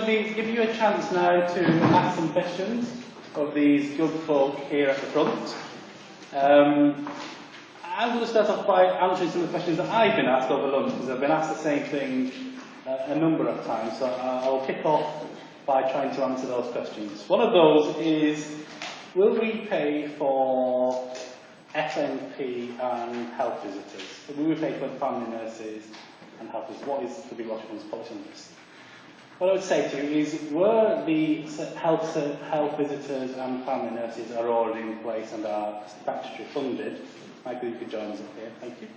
going to give you a chance now to ask some questions of these good folk here at the front. I'm going to start off by answering some of the questions that I've been asked over lunch, because I've been asked the same thing a number of times. So I'll kick off by trying to answer those questions. One of those is, will we pay for FNP and health visitors? So will we pay for family nurses and health visitors? What is the Big Watch Fund's policy on this? What I would say to you is, were the health visitors and family nurses are already in place and are statutory funded, Michael, you could join us up here, thank you.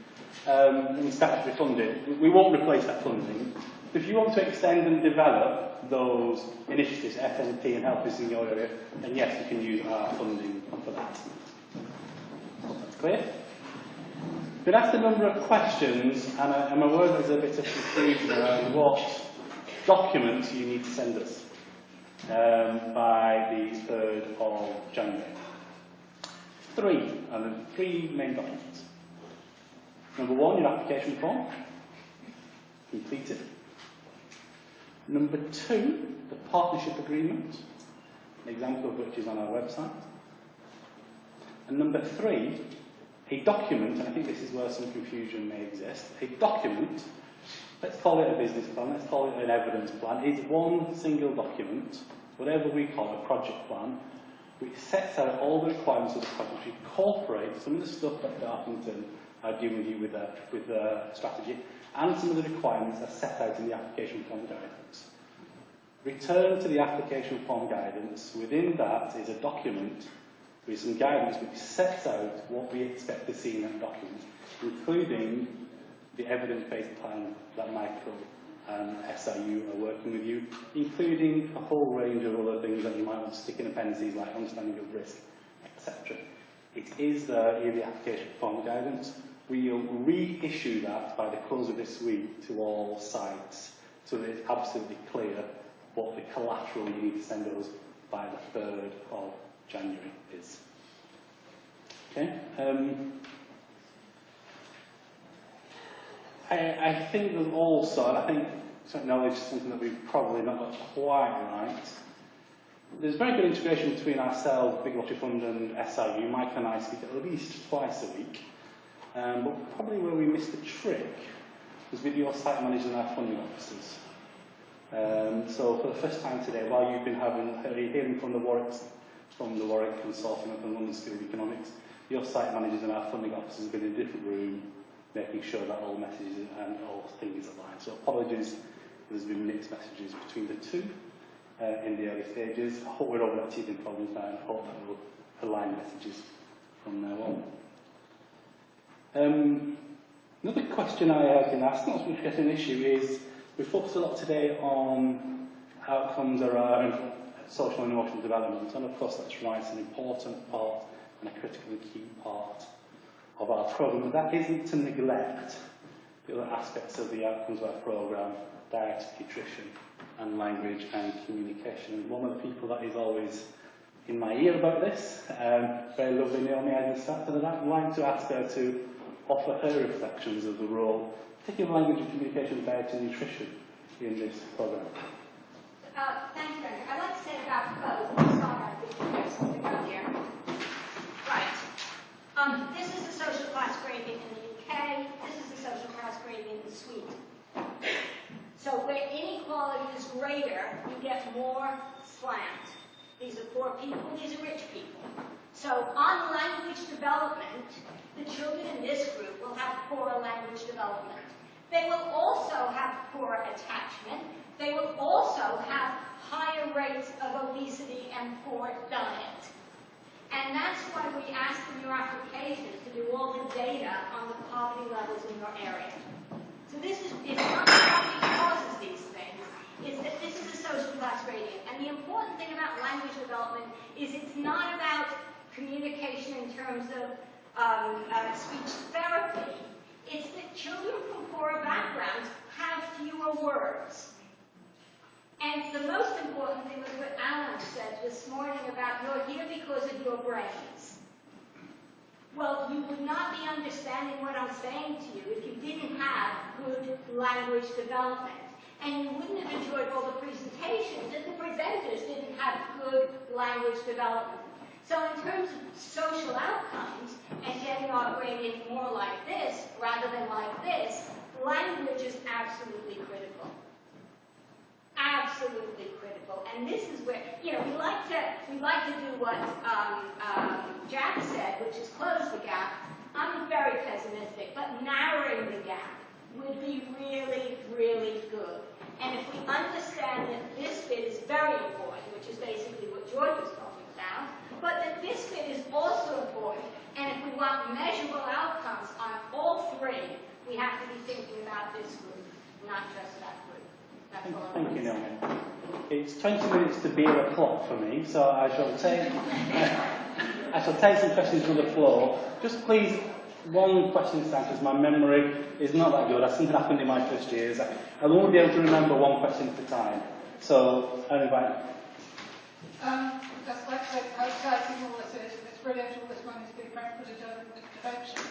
And statutory funded, we won't replace that funding. If you want to extend and develop those initiatives, FNP and health visitors in your area, then yes, you can use our funding for that. That's clear? We've been asked a number of questions, and I'm aware there's a bit of confusion around what documents you need to send us by the 3rd of January. Three main documents. Number one, your application form, completed. Number two, the partnership agreement, an example of which is on our website. And number three, a document, and I think this is where some confusion may exist, a document, let's call it a business plan, let's call it an evidence plan, is one single document, whatever we call a project plan, which sets out all the requirements of the project, which incorporates some of the stuff that Dartington are doing with you with the strategy, and some of the requirements are set out in the application form guidance. Return to the application form guidance. Within that is a document with some guidance which sets out what we expect to see in that document, including the evidence-based plan that Michael and SIU are working with you, including a whole range of other things that you might want to stick in appendices like understanding of risk, etc. It is there in the application form guidance. We will reissue that by the close of this week to all sites, so that it's absolutely clear what the collateral you need to send us by the 3rd of January is. Okay. I think there's also, and I think certain knowledge is something that we've probably not got quite right. There's very good integration between ourselves, Big Lottery Fund and SIU. Mike and I speak at least twice a week. But probably where we missed the trick was with your site managers and our funding officers. So for the first time today, while you've been hearing from the Warwick Consortium and from London School of Economics, your site managers and our funding officers have been in a different room, making sure that all messages and all things align. So apologies, there's been mixed messages between the two in the early stages. I hope we're over that teething problems now, and I hope that we'll align messages from now on. Another question I have been asked, not so much getting an issue, is we focused a lot today on outcomes around social and emotional development, and of course that's right, it's an important part and a critically key part of our programme, but that isn't to neglect the other aspects of the outcomes of our programme, diet, nutrition and language and communication. And one of the people that is always in my ear about this, very lovely Naomi Eisenstadt, and I'd like to ask her to offer her reflections of the role, particularly language and communication, diet and nutrition in this programme. Thank you, Andrew. I'd like to say about both. Something earlier. Right. This is the social class gradient in the UK. This is the social class gradient in Sweden. So where inequality is greater, you get more slant. These are poor people, these are rich people. So on language development, the children in this group will have poorer language development. They will also have poor attachment. They will also have higher rates of obesity and poor diet. And that's why we ask in your application to do all the data on the poverty levels in your area. So this is, it's not poverty causes these things, it's that this is a social class gradient. And the important thing about language development is it's not about communication in terms of speech therapy. It's that children from poorer backgrounds have fewer words. And the most important thing was what Alan said this morning about you're here because of your brains. Well, you would not be understanding what I'm saying to you if you didn't have good language development. And you wouldn't have enjoyed all the presentations language development. So in terms of social outcomes and getting our gradient more like this rather than like this, language is absolutely critical. Absolutely critical. And this is where, you know, we like to do what Jack said, which is close the gap. I'm very pessimistic, but narrowing the gap would be really, really good. And if we understand that this bit is very important, which is basically what George was talking about, but that this bit is also important, and if we want measurable outcomes on all three, we have to be thinking about this group, not just that group. That's all I want to say. Thank you, Naomi. It's 20 minutes to beer o'clock for me, so I shall take some questions from the floor. Just please, one question this time, because my memory is not that good. That's something happened in my first years. I won't be able to remember one question at a time. So, anyway. Just like to say how exciting all this is, and it's brilliant all this money's being put into intervention.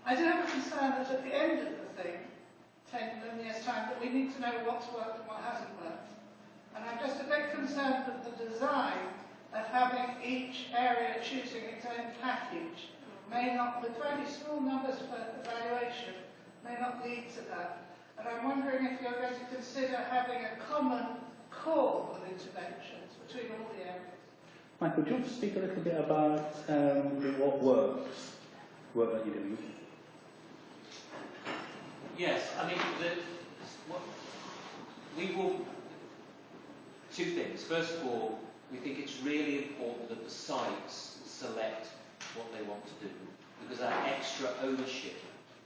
I do have a concern that at the end of the thing, 10 years' time, that we need to know what's worked and what hasn't worked. And I'm just a bit concerned that the design of having each area choosing its own package may not, with fairly small numbers for evaluation, may not lead to that. And I'm wondering if you're going to consider having a common core of interventions between all the areas. Michael, do you want to speak a little bit about what work that you're doing? Yes, I mean, we will. Two things. First of all, we think it's really important that the sites select what they want to do, because that extra ownership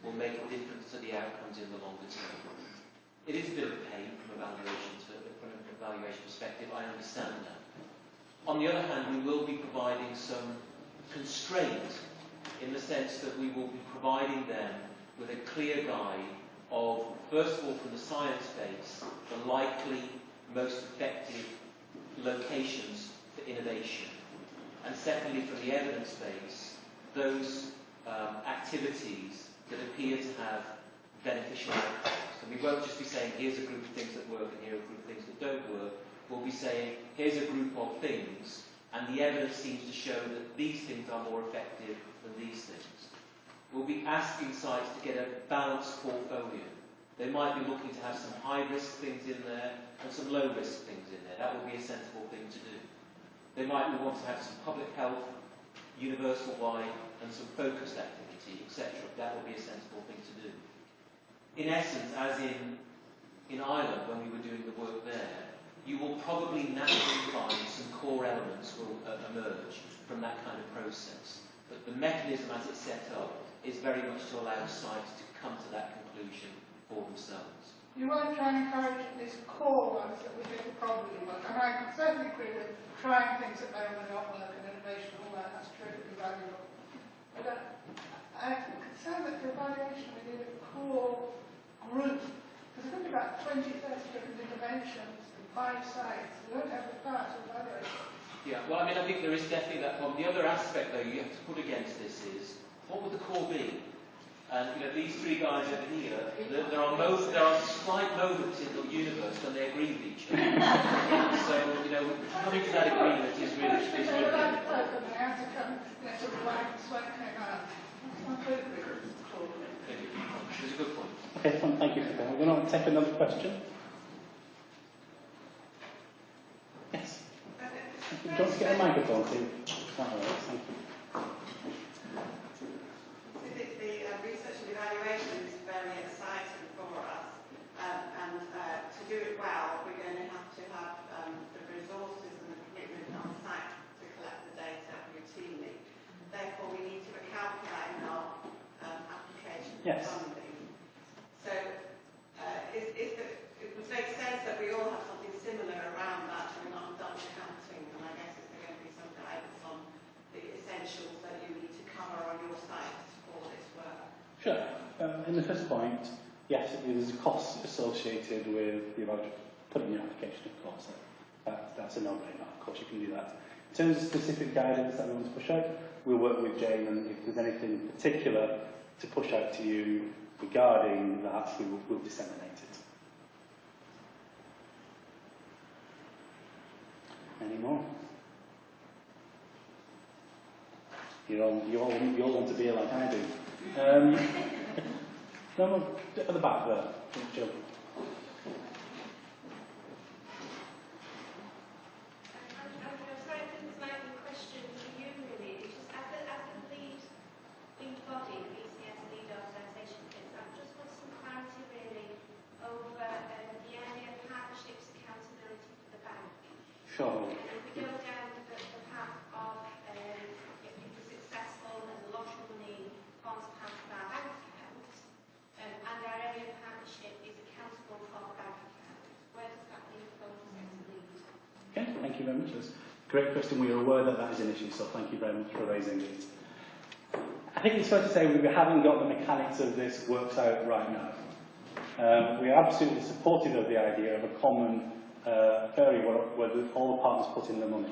will make a difference to the outcomes in the longer term. It is a bit of a pain from an evaluation perspective, I understand that. On the other hand, we will be providing some constraint in the sense that we will be providing them with a clear guide of, first of all, from the science base, the likely most effective locations for innovation. And secondly, from the evidence base, those activities that appear to have beneficial outcomes. So we won't just be saying, here's a group of things that work and here are a group of things that don't work. We'll be saying, here's a group of things, and the evidence seems to show that these things are more effective than these things. We'll be asking sites to get a balanced portfolio. They might be looking to have some high-risk things in there and some low-risk things in there. That would be a sensible thing to do. They might want to have some public health, universal-wide, and some focused activity, etc. That would be a sensible thing to do. In essence, as in Ireland, when we were doing the work there, you will probably naturally find some core elements will emerge from that kind of process. But the mechanism as it's set up is very much to allow sites to come to that conclusion for themselves. You won't try and encourage these core ones that we think will probably work. And I certainly agree with trying things that may or may not work, and innovation and all that, that's terrifically valuable. But I'm concerned that for evaluation we need a core group. Because there could be about 20, 30 different interventions and 5 sites. We won't have the power to evaluate it. Yeah, well, I mean, I think there is definitely that problem. The other aspect, though, you have to put against this is, what would the core be? And, you know, these three guys over here, there are slight moments in the universe when they agree with each other. So, you know, coming to that agreement is really They have to come, to the light and sweat came out. That's not good. It's a good point. Okay, thank you for that. We're going to take another question. Yes. Do you want to get a microphone, Steve? That works, thank you. The research and evaluation is very exciting for us, and to do it well, we're going to have the resources and the commitment on site to collect the data routinely. Therefore, we need to account for that in our application for funding. So, it would make sense that we all have something similar around that, and we're not double counting. And I guess it's going to be some guidance on the essentials that you need to cover on your site for this work. Sure. In the first point, yes, there's a cost associated with putting your application, of course. That's a no-brainer. Of course, you can do that. In terms of specific guidance that we want to push out, we'll work with Jane, and if there's anything particular to push out to you regarding that, we'll disseminate it. Any more? You all want to be like I do. No, at the back there, Jill. Sure. And if we go down the path of if we're successful and the lottery money forms part of our bank account, and our area partnership is accountable for the bank account, where does that leave voters to lead? Okay, thank you very much. That's a great question. We are aware that that is an issue, so thank you very much for raising it. I think it's fair to say we haven't got the mechanics of this worked out right now. We are absolutely supportive of the idea of a common area where all the partners put in the money.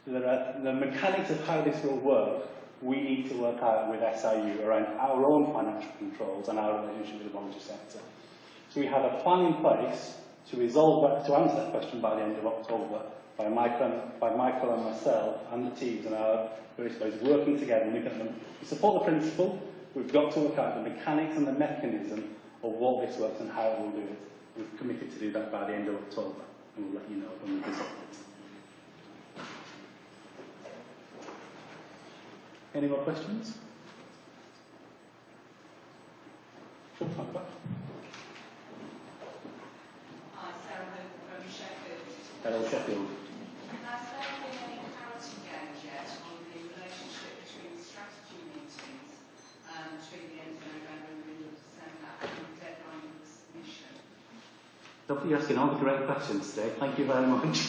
The mechanics of how this will work, we need to work out with SIU around our own financial controls and our relationship with the voluntary sector. So we have a plan in place to resolve that, to answer that question by the end of October, by Michael and myself and the teams and our various ways working together and looking at them. We support the principle, we've got to work out the mechanics and the mechanism of what this works and how it will do it. We've committed to do that by the end of October, and we'll let you know when we've resolved it. Any more questions? Sure, talk about. Hi, Sarah Hope from Sheffield. Hello, Sheffield. Has there been any clarity gained yet on the relationship between strategy meetings between the end of November and the middle of December and the deadline for submission? You're asking all the great questions today. Thank you very much.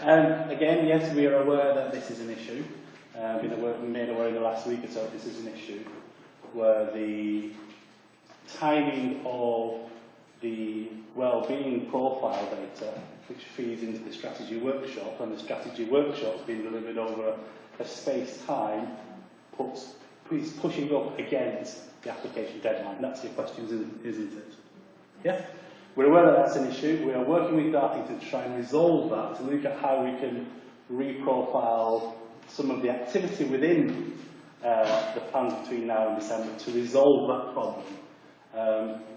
Again, yes, we are aware that this is an issue. We made aware in the last week or so this is an issue where the timing of the well-being profile data, which feeds into the strategy workshop, and the strategy workshop's been delivered over a space-time, is pushing up against the application deadline. That's your question, isn't it? Yeah? We're aware that that's an issue. We are working with Dartington to try and resolve that, to look at how we can reprofile some of the activity within the plans between now and December to resolve that problem.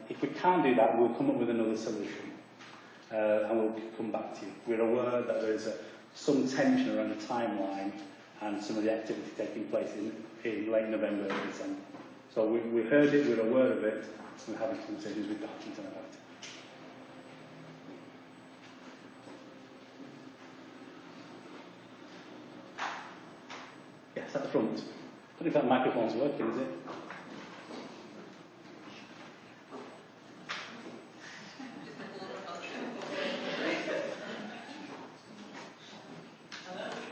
If we can't do that, we'll come up with another solution and we'll come back to you. We're aware that there is some tension around the timeline and some of the activity taking place in late November and December. So we heard it, we're aware of it, and we're having conversations with Dartington about it. Yes, at the front. I don't know if that microphone's working, is it?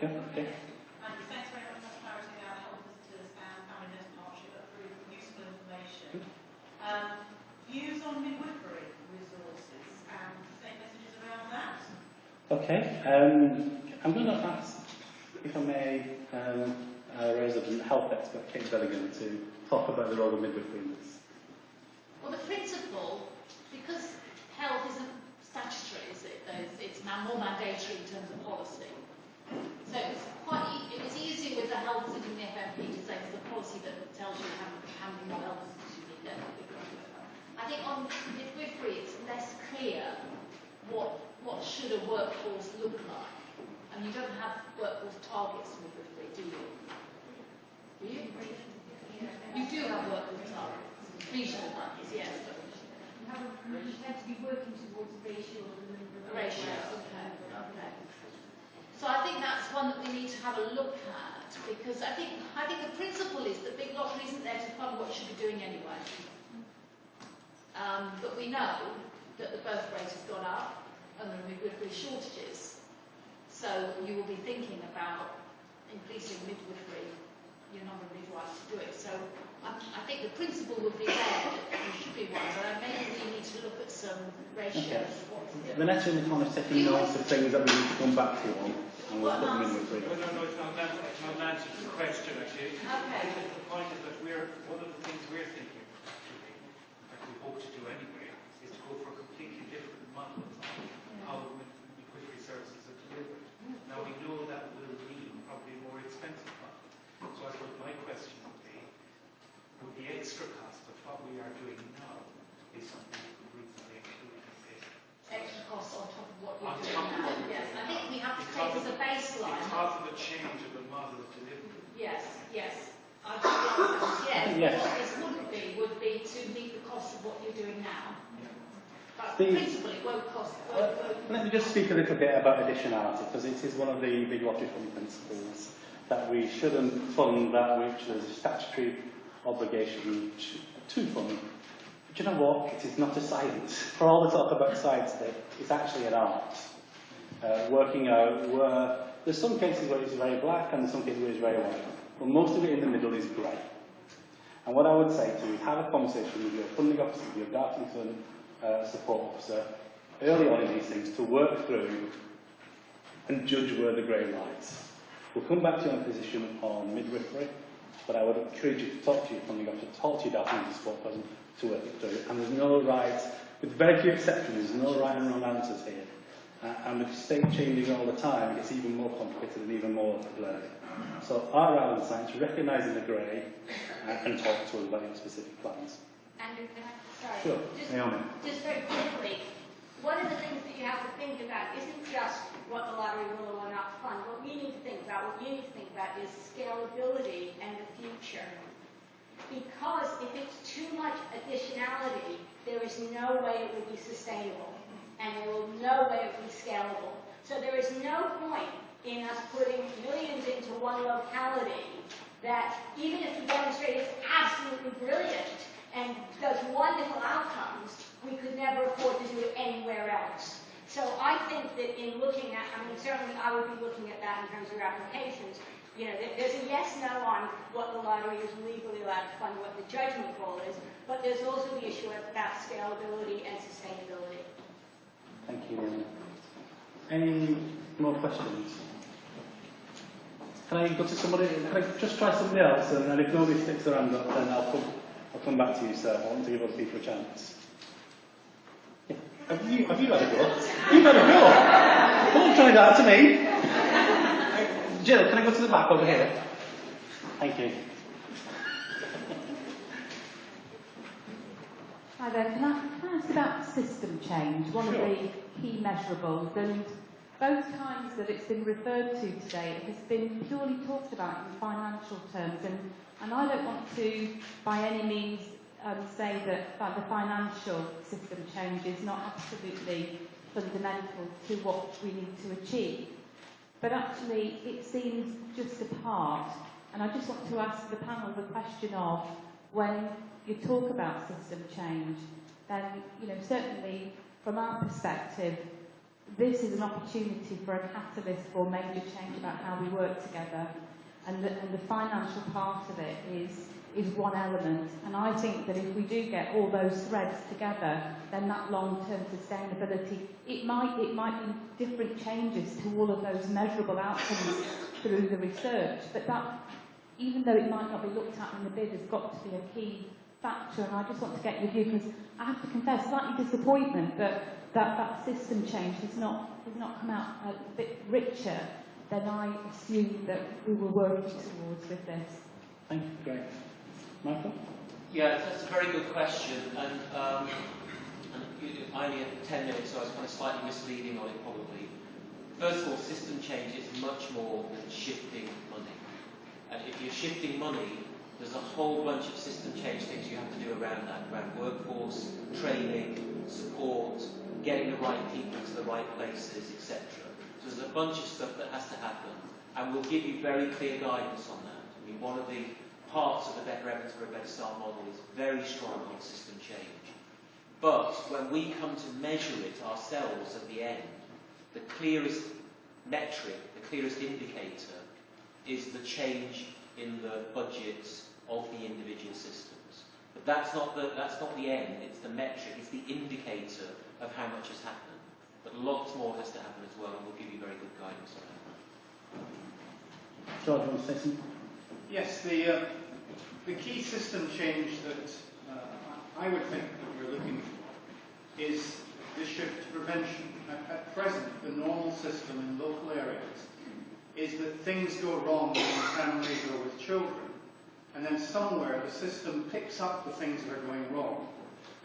Yeah, okay. Thanks very much for clarity about health visitors and family dental partnership. That's really useful information. Views on midwifery resources and same messages around that? Okay. I'm going to ask, if I may, our resident health expert, Kate Bellingham, to talk about the role of midwifery in this. Well, the principle, because health isn't statutory, is it? It's more mandatory in terms of policy. So it was easier with the health visiting the FMP to say it's the policy that tells you how many more health visitors you need. I think on midwifery, it's less clear what should a workforce look like. And you don't have workforce targets for midwifery, do you? Do you? You do have workforce targets. Regional targets, yes. You tend to be working towards a ratio of the number of Ratios, okay. So I think that's one that we need to have a look at, because I think the principle is that big lottery isn't there to fund what you should be doing anyway. But we know that the birth rate has gone up and there are midwifery shortages. So you will be thinking about increasing midwifery, your number of midwives to do it. So I think the principle would be there that there should be one, but maybe we need to look at some ratios of what to do. Vanessa in the corner is taking notes of things that we need to come back to you on, and we'll put them in with you. No, it's not an answer to the question, actually. Okay. The point is that one of the things we're thinking, like we hope to do anyway, is to go for a completely different model of how midwifery services are delivered. Now we know that will mean probably a more expensive model. So I suppose my the baseline. It's half of the change of the model of delivery. Yes, yes. I think that's yes. Yes. What this would be to meet the cost of what you're doing now. But The- principally, it won't cost. Let me just speak a little bit about additionality, because it is one of the big lottery fund principles that we shouldn't fund that which there's a statutory obligation to fund. But you know what? It is not a science. For all the talk about science today, it's actually an art. Working out where there's some cases where it's very black and there's some cases where it's very white. But most of it in the middle is grey. And what I would say to you is have a conversation with your funding officer, with your Dartington support officer, early on in these things to work through and judge where the grey lies. We'll come back to your position on midwifery, but I would encourage you to talk to your funding officer, talk to your Dartington support person to work it through. And there's no right, with very few exceptions, there's no right and wrong answers here. And with state changing all the time, it gets even more complicated and even more blurry. So art rather than science, recognising the grey and talk to us about your specific plans. Andrew, can I? Sorry. Sure, Naomi. Just very quickly, one of the things that you have to think about isn't just what the lottery will or will not fund. What we need to think about, is scalability and the future. Because if it's too much additionality, there is no way it would be sustainable. And there will no way it would be scalable. So there is no point in us putting millions into one locality that, even if we demonstrate it's absolutely brilliant and does wonderful outcomes, we could never afford to do it anywhere else. So I think that in looking at, certainly I would be looking at that in terms of your applications. You know, there's a yes/no on what the lottery is legally allowed to fund, what the judgment call is, but there's also the issue about scalability and sustainability. Thank you. Any more questions? Can I go to somebody? Can I just try somebody else? And if nobody sticks their hand up, then I'll come back to you, sir. I want to give other people a chance. Yeah. Have you had a go? You've had a go. Don't try that to me. Jill, can I go to the back over here? Thank you. Hi there. Can I ask about system change, one of the key measurables, and both times that it's been referred to today, it has been purely talked about in financial terms, and I don't want to, by any means, say that the financial system change is not absolutely fundamental to what we need to achieve. But actually, it seems just a part, and I just want to ask the panel the question of, when you talk about system change, then, certainly from our perspective, this is an opportunity for a catalyst for major change about how we work together, and the financial part of it is one element. And I think that if we do get all those threads together, then that long-term sustainability, it might be different changes to all of those measurable outcomes through the research, but that, even though it might not be looked at in the bid, has got to be a key factor. And I just want to get your view, because I have to confess, slightly disappointment that system change has not come out a bit richer than I assumed that we were working towards with this. Thank you, great. Michael? Yeah, that's a very good question, and I only had 10 minutes, so I was kind of slightly misleading on it probably. First of all, system change is much more than shifting money. And if you're shifting money, there's a whole bunch of system change things you have to do around that, around workforce, training, support, getting the right people to the right places, etc. So there's a bunch of stuff that has to happen, and we'll give you very clear guidance on that. I mean, one of the parts of the Better Evidence for a Better Start model is very strong on system change. But when we come to measure it ourselves at the end, the clearest metric, the clearest indicator, is the change in the budgets of the individual systems. But that's not the end, it's the metric, it's the indicator of how much has happened. But lots more has to happen as well, and we'll give you very good guidance on that. George, you want to say something? Yes, the key system change that I would think that we're looking for is the shift to prevention. At present, the normal system in local areas is that things go wrong in families or with children, and then somewhere the system picks up the things that are going wrong,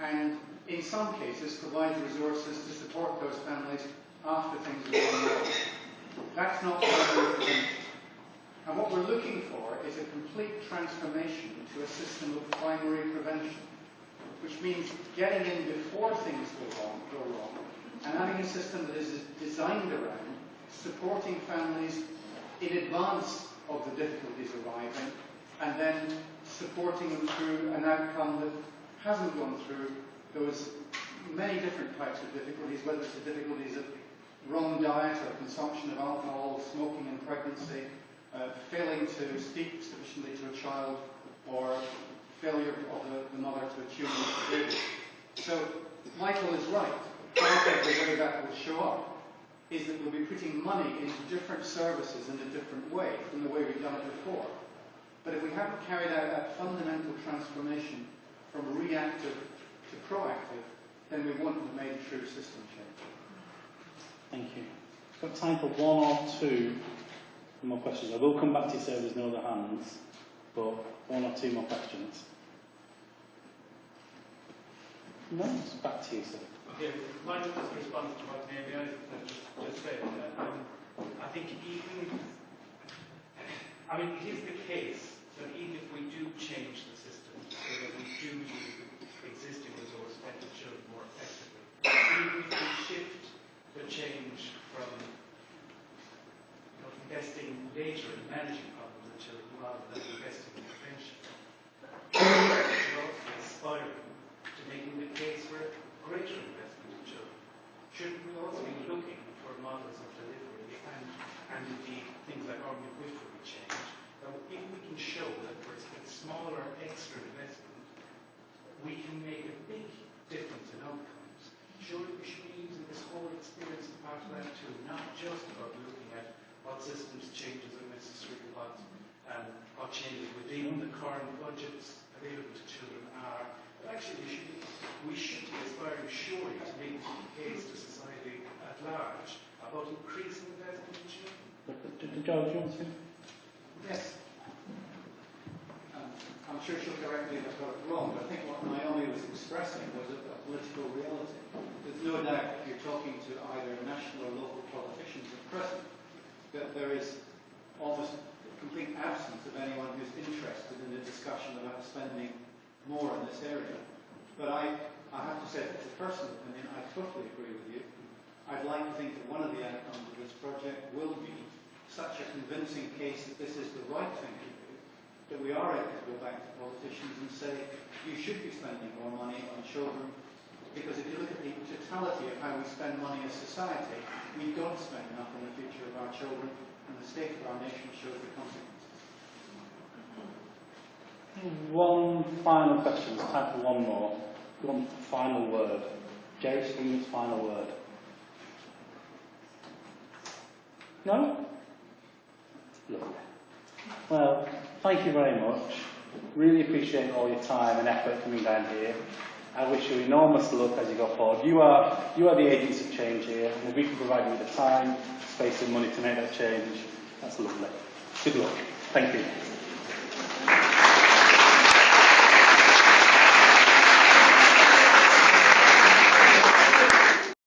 and in some cases provides resources to support those families after things are going wrong. That's not primary prevention. And what we're looking for is a complete transformation to a system of primary prevention, which means getting in before things go wrong, and having a system that is designed around supporting families in advance of the difficulties arriving, and then supporting them through an outcome that hasn't gone through those many different types of difficulties, whether it's the difficulties of wrong diet or consumption of alcohol, smoking in pregnancy, failing to speak sufficiently to a child, or failure of the mother to attune to the baby. So Michael is right. Part of the way that will show up is that we'll be putting money into different services in a different way from the way we've done it before. But if we haven't carried out that fundamental transformation from reactive to proactive, then we won't have made a true system change. Thank you. We've got time for one or two more questions. I will come back to you, sir, if there's no other hands, but one or two more questions. No, it's back to you, sir. Okay, mine was just a response to what Naomi just said. I think even, I mean, it is the case that even if we do change the system so that we do use existing resource expenditure more effectively, even if we shift the change from investing later in managing problems with children rather than investing in prevention, we're also aspiring to making the case for a greater investment in children. Shouldn't we also be looking for models of delivery and indeed things like our midwifery change, that if we can show that for a smaller extra investment, we can make a big difference in outcomes? Surely we should be using this whole experience as part of that too, not just about looking at what systems changes are necessary, what changes within the current budgets available to children are, but actually we should be aspiring surely to make the case to society at large about increasing investment in children. George, you want to? Yes. I'm sure she'll correct me if I've got it wrong, but I think what Naomi was expressing was a political reality. There's no doubt if you're talking to either national or local politicians at present, that there is almost a complete absence of anyone who's interested in a discussion about spending more in this area. But I have to say, as a personal opinion, I totally agree with you. I'd like to think that one of the outcomes of this project will be such a convincing case that this is the right thing to do, that we are able to go back to politicians and say, you should be spending more money on children, because if you look at the totality of how we spend money as society, we don't spend enough on the future of our children, and the state of our nation shows the consequences. One final question. It's time for one more. One final word. Jerry Springer's final word. No? Lovely. Well, thank you very much. Really appreciate all your time and effort coming down here. I wish you enormous luck as you go forward. You are the agents of change here, and if we can provide you with the time, space and money to make that change, that's lovely. Good luck. Thank you.